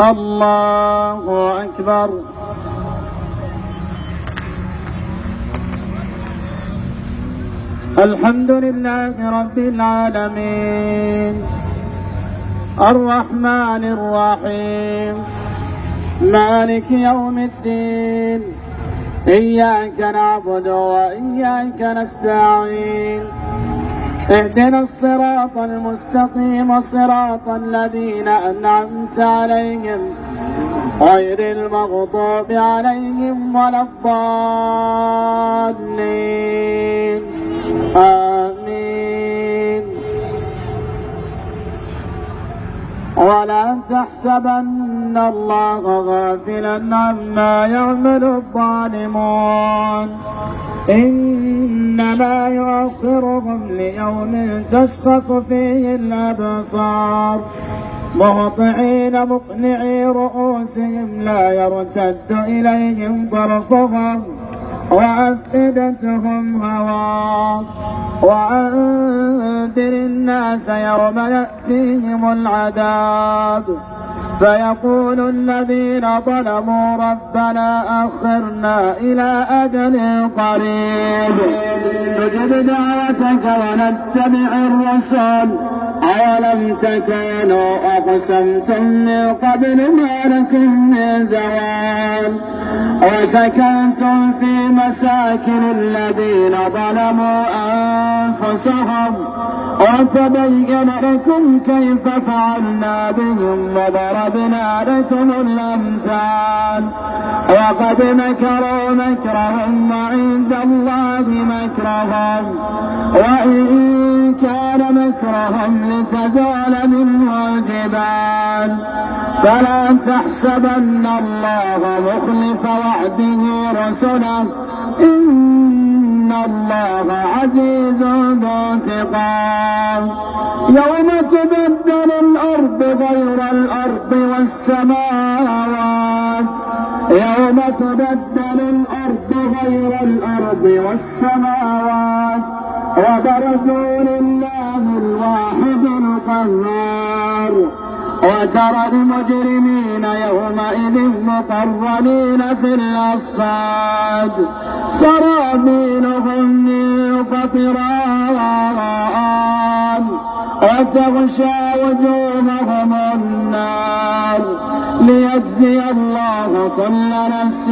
الله أكبر. الحمد لله رب العالمين الرحمن الرحيم مالك يوم الدين إياك نعبد وإياك نستعين اهدنا الصراط المستقيم صراط الذين أنعمت عليهم غير المغضوب عليهم ولا الضالين آمين. ولا تحسبن الله غافلا عما يعمل الظالمون إنما يؤخرهم ليوم تشخص فيه الأبصار مهطعين مقنعي رؤوسهم لا يرتد إليهم طرفهم وأفئدتهم هواء. وأنذر الناس يوم يأتيهم العذاب فيقول الذين ظلموا ربنا أخرنا إلى أجل قريب نجب دعوتك ونتبع الرسول أولم تكونوا أقسمتم من قبل ما لكم من زوال وسكنتم في مساكن الذين ظلموا أنفسهم وتبين لكم كيف فعلنا بهم وضربنا لكم الأمثال وقد مكروا مكرهم وعند الله مكرهم وإن كان مكرهم لتزول منه الجبال فلا تحسبن الله مخلف وعده رسله إن الله عزيز ذو انتقام. يوم تبدل الأرض غير الأرض والسماوات يوم تبدل الأرض غير الأرض والسماوات وبرزوا لله الواحد القهار وترى المجرمين يومئذ مقرنين في الأصفاد سرابيلهم من قطران وتغشى وجوههم النار ليجزي الله كل نفس